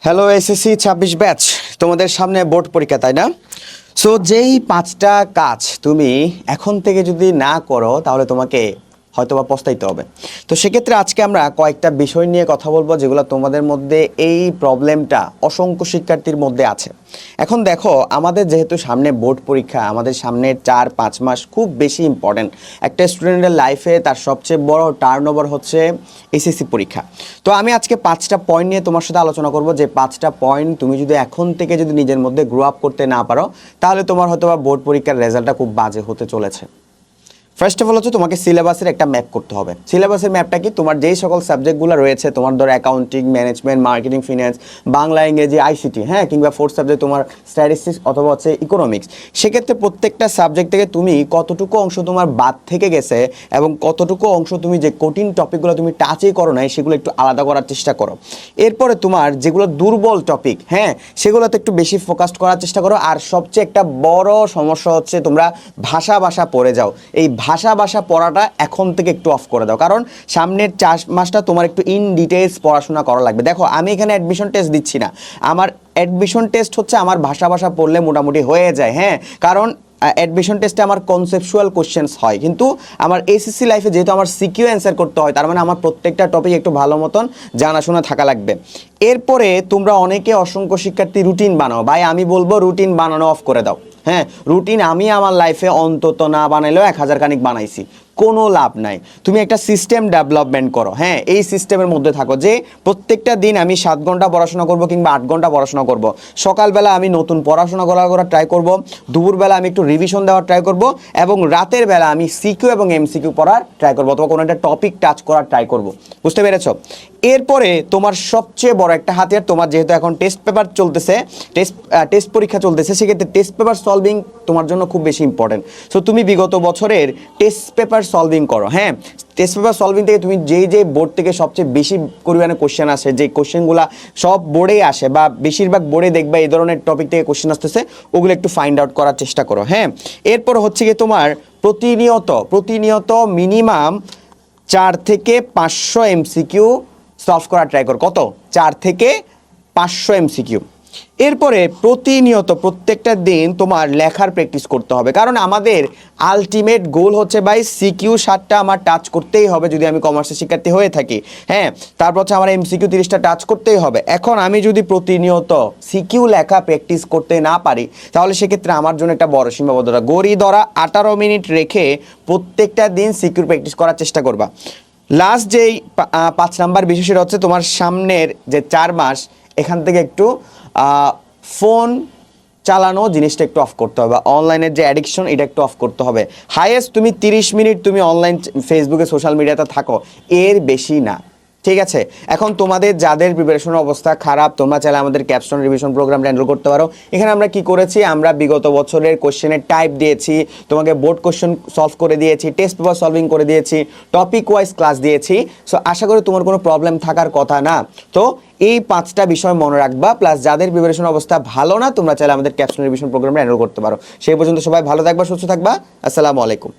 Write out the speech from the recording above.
Hello SSC ২৬ batch, তোমাদের সামনে board পরীক্ষা, তাই না? সো যেই ৫টা কাজ তুমি এখন থেকে যদি না করো তাহলে তোমাকে হয়তোবা পস্তাইতে হবে। তো সেক্ষেত্রে আজকে আমরা কয়েকটা বিষয় নিয়ে কথা বলবো যেগুলো তোমাদের মধ্যে এই প্রবলেমটা অসংখ্য শিক্ষার্থীর মধ্যে আছে। এখন দেখো, আমাদের যেহেতু সামনে বোর্ড পরীক্ষা, আমাদের সামনে ৪-৫ মাস খুব বেশি ইম্পর্টেন্ট। একটা স্টুডেন্টের লাইফে তার সবচেয়ে বড় টার্নওভার হচ্ছে এসএসসি পরীক্ষা। তো আমি আজকে ৫টা পয়েন্ট নিয়ে তোমার সাথে আলোচনা করব, যে ৫টা পয়েন্ট তুমি যদি এখন থেকে যদি নিজের মধ্যে গ্রো আপ করতে না পারো তাহলে তোমার হয়তোবা বোর্ড পরীক্ষার রেজাল্টটা খুব বাজে হতে চলেছে। ফার্স্ট অফ অল হচ্ছে তোমাকে সিলেবাসের একটা ম্যাপ করতে হবে। সিলেবাসের ম্যাপটা কি? তোমার যেই সকল সাবজেক্টগুলো রয়েছে, তোমার ধরো accounting, management, marketing, finance, Bangla, ইংরেজি, আইসিটি, হ্যাঁ, কিংবা ফোর্থ সাবজেক্ট তোমার স্ট্যাটিস্টিক্স অথবা হচ্ছে ইকোনমিক্স। সেক্ষেত্রে প্রত্যেকটা সাবজেক্ট থেকে তুমি কতটুকু অংশ তোমার বাদ থেকে গেছে এবং কতটুকু অংশ তুমি যে কঠিন টপিকগুলো তুমি টাচই করো নাই সেগুলো একটু আলাদা করার চেষ্টা করো। এরপরে তোমার যেগুলো দুর্বল টপিক, হ্যাঁ, সেগুলোতে একটু বেশি ফোকাস করার চেষ্টা করো। আর সবচেয়ে একটা বড় সমস্যা হচ্ছে তোমরা ভাষা পড়ে যাও। এই ভাষা পড়াটা এখন থেকে একটু অফ করে দাও, কারণ সামনের ৪ মাসটা তোমার একটু ইন ডিটেলস পড়াশোনা করা লাগবে। দেখো, আমি এখানে অ্যাডমিশন টেস্ট দিচ্ছি না, আমার অ্যাডমিশন টেস্ট হচ্ছে আমার ভাষা পড়লে মোটামুটি হয়ে যায়, হ্যাঁ, কারণ অ্যাডমিশন টেস্টে আমার কনসেপচুয়াল কোশ্চেন্স হয়, কিন্তু আমার এসএসসি লাইফে যেহেতু আমার সিকিউ অ্যান্সার করতে হয়, তার মানে আমার প্রত্যেকটা টপিক একটু ভালো মতন জানাশোনা থাকা লাগবে। এরপরে তোমরা অনেকে অসংখ্য শিক্ষার্থী রুটিন বানাও। ভাই, আমি বলবো রুটিন বানানো অফ করে দাও। হ্যাঁ, রুটিন আমি আমার লাইফে অন্তত না বানাইলেও ১০০০ খানিক বানাইছি, কোনো লাভ নাই। তুমি একটা সিস্টেম ডেভেলপমেন্ট করো, হ্যাঁ, এই সিস্টেমের মধ্যে থাকো যে প্রত্যেকটা দিন আমি ৭ ঘন্টা পড়াশোনা করব কিংবা ৮ ঘন্টা পড়াশোনা করব। সকালবেলা আমি নতুন পড়াশোনা করার ট্রাই করব, দুপুরবেলা আমি একটু রিভিশন দেওয়ার ট্রাই করব, এবং রাতের বেলা আমি সিকিউ এবং এমসিকিউ পড়ার ট্রাই করবো, অথবা কোনো একটা টপিক টাচ করার ট্রাই করব। বুঝতে পেরেছ? এরপরে তোমার সবচেয়ে বড় একটা হাতিয়ার, তোমার যেহেতু এখন টেস্ট পেপার চলতেছে, টেস্ট পরীক্ষা চলতেছে, সেক্ষেত্রে টেস্ট পেপার সলভিং তোমার জন্য খুব বেশি ইম্পর্টেন্ট। সো তুমি বিগত বছরের টেস্ট পেপার সলভিং করো, হ্যাঁ। টেস্ট পেপার সলভিং থেকে তুমি যে বোর্ড থেকে সবচেয়ে বেশি পরিমাণে কোশ্চেন আসে, যে কোশ্চেনগুলো সব বোর্ডেই আসে বা বেশিরভাগ বোর্ডে দেখবে এই ধরনের টপিক থেকে কোশ্চেন আসতেছে, ওগুলো একটু ফাইন্ড আউট করার চেষ্টা করো, হ্যাঁ। এরপর হচ্ছে গিয়ে তোমার প্রতিনিয়ত মিনিমাম ৪ থেকে ৫০০ এমসিকিউ সলভ করার ট্রাই করো। কত? ৪ থেকে ৫০০ এমসিকিউ। এরপরে প্রতিনিয়ত প্রত্যেকটা দিন তোমার লেখার প্র্যাকটিস করতে হবে, কারণ আমাদের আলটিমেট গোল হচ্ছে ভাই সিকিউ ৭টা আমার টাচ করতেই হবে যদি আমি কমার্সের শিক্ষার্থী হয়ে থাকি, হ্যাঁ। তারপর হচ্ছে আমার এমসিকিউ ৩০টা টাচ করতেই হবে। এখন আমি যদি প্রতিনিয়ত সিকিউ লেখা প্র্যাকটিস করতে না পারি তাহলে সেক্ষেত্রে আমার জন্য একটা বড় সীমাবদ্ধতা। গড়ি ধরা ১৮ মিনিট রেখে প্রত্যেকটা দিন সিকিউর প্র্যাকটিস করার চেষ্টা করবা। লাস্ট যেই ৫ নাম্বার বিষয়, সেটা হচ্ছে তোমার সামনের যে ৪ মাস, এখান থেকে একটু ফোন চালানো জিনিসটা একটু অফ করতে হবে। অনলাইনের যে অ্যাডিকশন, এটা একটু অফ করতে হবে। হাইয়েস্ট তুমি ৩০ মিনিট তুমি অনলাইন ফেসবুকে সোশ্যাল মিডিয়াতে থাকো, এর বেশি না, ঠিক আছে? এখন তোমাদের যাদের প্রিপারেশনের অবস্থা খারাপ, তোমরা চাইলে আমাদের ক্যাপস্টোন রিভিশন প্রোগ্রামটা এনরোল করতে পারো। এখানে আমরা কি করেছি, আমরা বিগত বছরের কোশ্চেনের টাইপ দিয়েছি, তোমাকে বোর্ড কোশ্চেন সলভ করে দিয়েছি, টেস্ট পেপার সলভিং করে দিয়েছি, টপিক ওয়াইজ ক্লাস দিয়েছি। সো আশা করি তোমার কোনো প্রবলেম থাকার কথা না। তো এই ৫টা বিষয় মনে রাখবা। প্লাস যাদের প্রিপারেশন অবস্থা ভালো না, তোমরা চাইলে আমাদের ক্যাপস্টোন রিভিশন প্রোগ্রামটা এনরোল করতে পারো। সেই পর্যন্ত সবাই ভালো থাকবা, সুস্থ থাকবা। আসসালামু আলাইকুম।